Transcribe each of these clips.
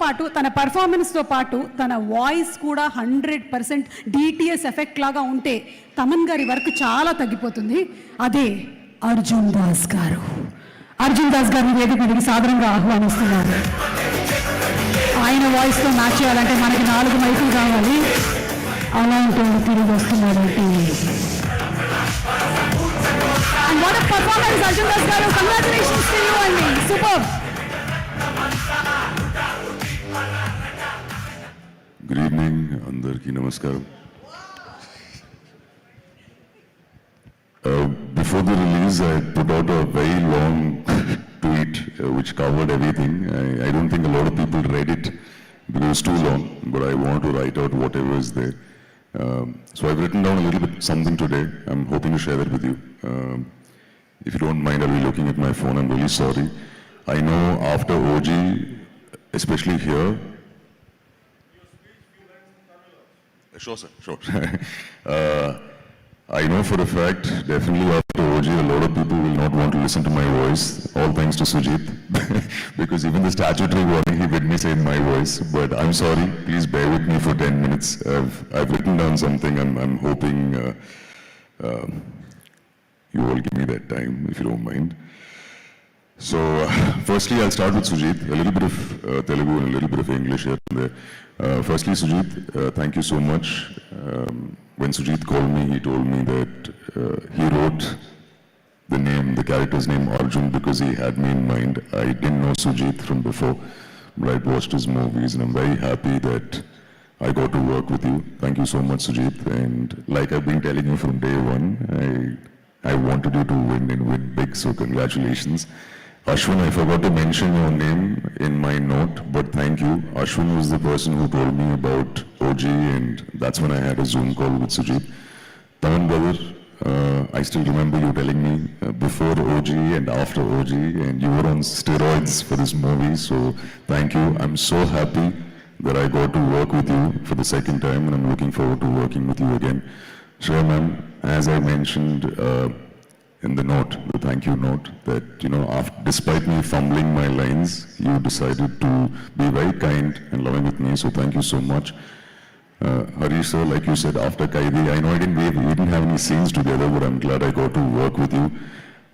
పాటు తన పర్ఫార్మెన్స్తో పాటు తన వాయిస్ కూడా 100% డిటిఎస్ ఎఫెక్ట్ లాగా ఉంటే తమన్ గారి వర్క్ చాలా తగ్గిపోతుంది. అదే అర్జున్ దాస్ గారు. అర్జున్ దాస్ గారిని వేదిక మీదకి సాధారణంగా ఆహ్వానిస్తున్నారు. ఆయన వాయిస్తో మ్యాచ్ చేయాలంటే మనకి 4 మైకులు కావాలి. అలాంటి తిరిగి వస్తున్నారంటే And what a performance, Arjun Das garu. Congratulations to you and me. Superb. Good evening, Andarki Namaskaram. Before the release, I put out a very long tweet which covered everything. I don't think a lot of people read it because it was too long, but I want to write out whatever is there. So I've written down a little bit something today. I'm hoping to share that with you. If you don't mind, I'll be looking at my phone. I'm really sorry. I know after OG, especially here. Sure, sir. Sure. I know for a fact, definitely after OG, a lot of people will not want to listen to my voice. All thanks to Sujit, because even the statutory warning, he made me say in my voice. But I'm sorry. Please bear with me for 10 minutes. I've written down something. I'm hoping you all give me that time, if you don't mind. So, firstly, I'll start with Sujit. A little bit of Telugu and a little bit of English here and there. Firstly, Sujit, thank you so much. When Sujit called me, he told me that he wrote the character's name Arjun because he had me in mind. I didn't know Sujit from before, but I'd watched his movies and I'm very happy that I got to work with you. Thank you so much, Sujit. And like I've been telling you from day one, I wanted you to win and win big, so congratulations. Ashwin, I forgot to mention your name in my note, but thank you. Ashwin was the person who told me about OG, and that's when I had a Zoom call with Sujit. Taman brother, I still remember you telling me before OG and after OG, and you were on steroids for this movie, so thank you. I'm so happy that I got to work with you for the second time, and I'm looking forward to working with you again. Sure, ma'am, as I mentioned in the note, the thank you note, that, you know, despite me fumbling my lines, you decided to be very kind and loving with me, so thank you so much. Harish sir, like you said, after Kaidi, I know we didn't have any scenes together, but I'm glad I got to work with you.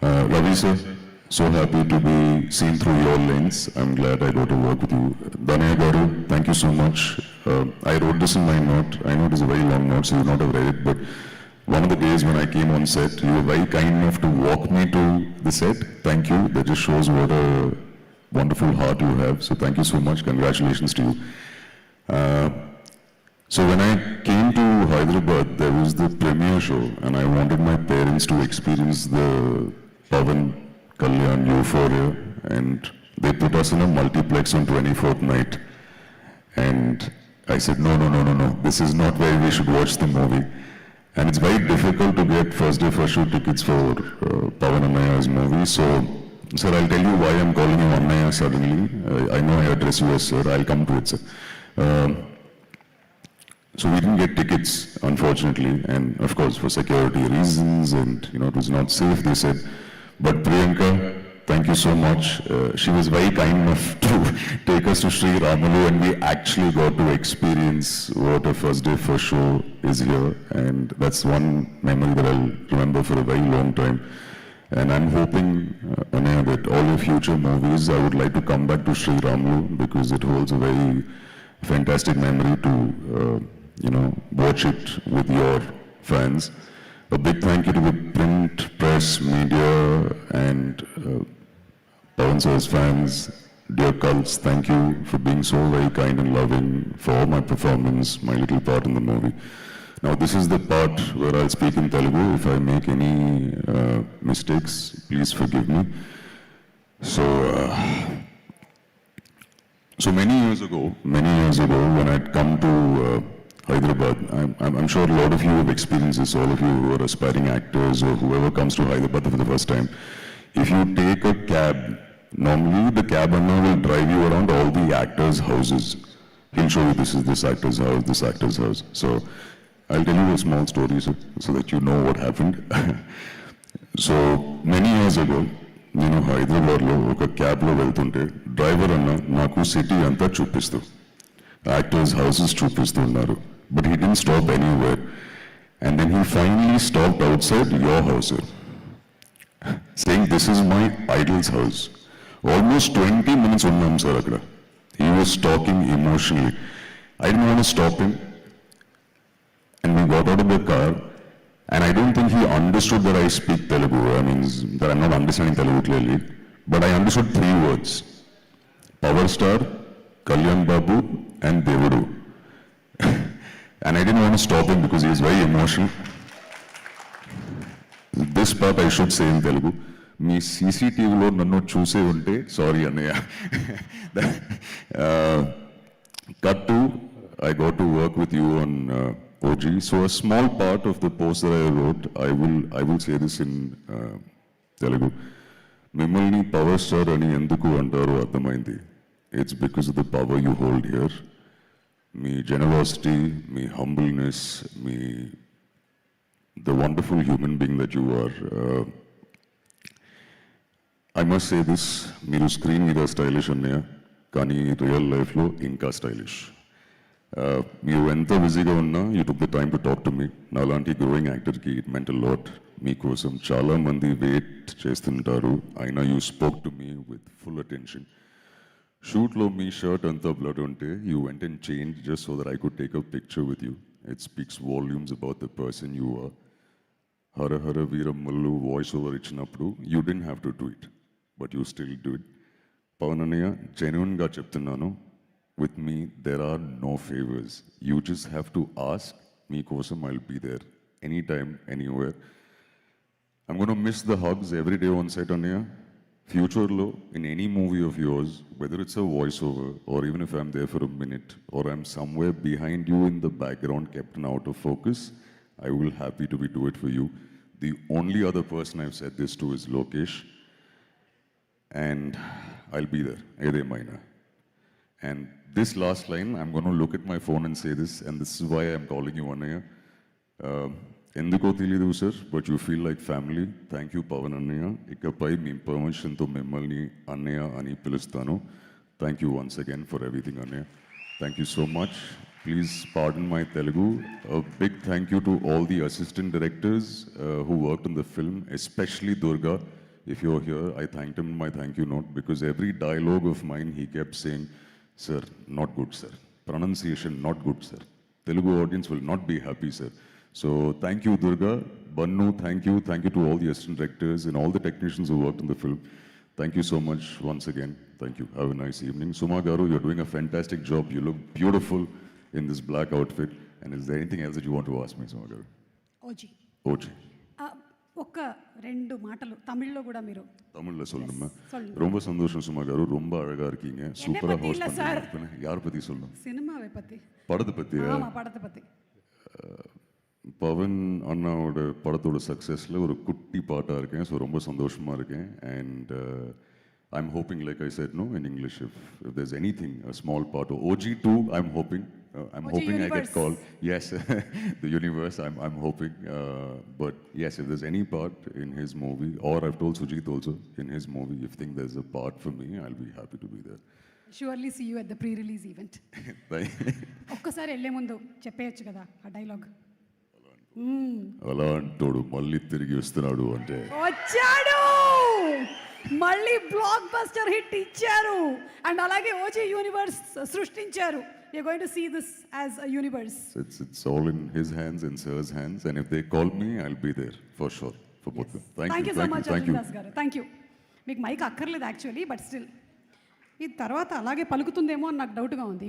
Ravi sir, so happy to be seen through your lens. I'm glad I got to work with you. Danaya Garu, thank you so much. I wrote this in my note. I know it is a very long note, so you not have read it, but one of the days when I came on set, you were very kind enough to walk me to the set. Thank you. That just shows what a wonderful heart you have. So thank you so much. Congratulations to you. So when I came to Hyderabad, there was the premiere show, and I wanted my parents to experience the Pavan Kalyan Euphoria, and they put us in a multiplex on 24th night. And I said, no, this is not where we should watch the movie. And it's very difficult to get first day first show tickets for Pavan Annaya's movie. So, sir, I'll tell you why I'm calling you Annaya suddenly. I know I address you as sir. I'll come to it, sir. So we didn't get tickets, unfortunately, and of course for security reasons, and you know it was not safe. They said, but Priyanka, thank you so much. She was very kind enough to take us to Sri Ramalu, and we actually got to experience what a first day first show is here, and that's one memory that I'll remember for a very long time. And I'm hoping, Anaya, that all your future movies, I would like to come back to Sri Ramalu because it holds a very fantastic memory to, watch it with your fans. A big thank you to the print, press, media, and Pawan sir's fans, dear cults. Thank you for being so very kind and loving for my performance, my little part in the movie. Now, this is the part where I'll speak in Telugu. If I make any mistakes, please forgive me. So many years ago, when I'd come to Hyderabad, I'm sure a lot of you have experienced this, all of you who are aspiring actors or whoever comes to Hyderabad for the first time. If you take a cab, normally the cab owner will drive you around all the actors' houses. He'll show you this is this actor's house, this actor's house. So I'll tell you a small story so that you know what happened. So many years ago, నేను హైదరాబాద్లో ఒక క్యాబ్లో వెళ్తుంటే driver అన్న నాకు city అంతా చూపిస్తూ actors houses చూపిస్తూ ఉన్నారు. But he didn't stop anywhere and then he finally stopped outside your house saying this is my idol's house. Almost 20 minutes ఉన్నాం సార్ అక్కడ. He was talking emotionally. I don't want to stop him and we got out of the car. And I don't think he understood that I speak Telugu. I mean, that I'm not understanding Telugu clearly. But I understood 3 words. Power Star, Kalyan Babu, and Devudu. And I didn't want to stop him because he is very emotional. This part I should say in Telugu. మీ CCTVలో నన్ను చూసే ఉంటే sorry అన్నయ్య. Cut to, I got to work with you on OG. So a small part of the post that I wrote, I will say this in Telugu. మిమ్మల్ని power star అని ఎందుకు అంటారో అర్థమైంది. It's because of the power you hold here. మీ generosity, మీ humbleness, మీ the wonderful human being that you are. I must say this, మీరు screen మీద స్టైలిష్ అన్నయ్య, కానీ రియల్ లైఫ్లో ఇంకా స్టైలిష్. మీరు ఎంత బిజీగా ఉన్నా you took the time to talk to me. నాలాంటి గ్రోయింగ్ యాక్టర్కి ఇట్ మెంట్ అ లాట్. మీకోసం చాలామంది వెయిట్ చేస్తుంటారు, అయినా you spoke to me with full attention. షూట్లో మీ షర్ట్ అంతా బ్లడ్ ఉంటే you went and change just so that I could take a picture with you. It speaks volumes about the person you are. Hara Hara Veeramallu voice over ఇచ్చినప్పుడు you didn't have to do it, but you still do it. Pawan అన్నయ్య, జెన్యున్గా చెప్తున్నాను, with me there are no favors. You just have to ask me kosam, I'll be there anytime, anywhere. I'm going to miss the hugs every day on set anya. Future lo, in any movie of yours, whether it's a voiceover or even if I'm there for a minute or I'm somewhere behind you in the background kept out of focus, I will happy to be do it for you. The only other person I've said this to is Lokesh, and I'll be there ede maina. And this last line, I'm going to look at my phone and say this, and this is why I'm calling you Annaya. Enduko తెలియదు sir, but you feel like family. Thank you Pawan అన్నయ్య. ఇకపై మీ పర్మిషన్తో మిమ్మల్ని అన్నయ్య అని పిలుస్తాను. Thank you once again for everything అన్నయ్య. Thank you so much. Please pardon my Telugu. A big thank you to all the assistant directors who worked on the film, especially Durga. If you're here, I thanked him in my thank you note because every dialogue of mine he kept saying, sir, not good, sir. Pronunciation, not good, sir. Telugu audience will not be happy, sir. So thank you, Durga. Bannu, thank you. Thank you to all the assistant directors and all the technicians who worked on the film. Thank you so much once again. Thank you. Have a nice evening. Suma Garu, you're doing a fantastic job. You look beautiful in this black outfit. And is there anything else that you want to ask me, Suma Garu? OG, OG. ఒక్క 2 మాటలు తమిళ్లో కూడా మీరు. தமிழ்ல சொல்லுமா? சொல்லுங்க. ரொம்ப சந்தோஷம் சுமா காரு, ரொம்ப அழகா இருக்கீங்க. சூப்பரா பத்தி ஹோஸ்ட் இல்ல சார். பண்ணீங்க. யார் பத்தி சொல்லணும்? சினிமாவை பத்தி. படத்தை பத்தியா? ஆமா, படத்தை பத்தி. பவன் அண்ணாவோட படத்தோட சக்ஸஸில் ஒரு குட்டி பாட்டாக இருக்கேன். ஸோ ரொம்ப சந்தோஷமாக இருக்கேன். And I'm hoping, like I said no in English, if there's anything a small part OG2, I'm hoping I get called. Yes, the universe, I'm hoping. But yes, if there's any part in his movie, or I've told Sujit also, in his movie, if you think there's a part for me, I'll be happy to be there. Surely see you at the pre-release event. ఒక్కసారి వెళ్ళే ముందు చెప్పేయచ్చు కదా ఆ dialogue. అలా అంటాడు మళ్ళీ తిరిగి వస్తున్నాడు అంటే వచ్చాడు, మళ్ళీ బ్లాక్ బస్టర్ హిట్ ఇచ్చారు, అండ్ అలాగే ఓజీ యూనివర్స్ సృష్టించారు. You're going to see this as a universe. It's all in his hands, in Sir's hands, and if they call me, I'll be there for sure for both of them. Thank you so much, Arjun Das garu. Thank you. మీకు mic అక్కర్లేదు actually, but still ఈ తర్వాత అలాగే పలుకుతుందేమో అని నాకు డౌట్గా ఉంది.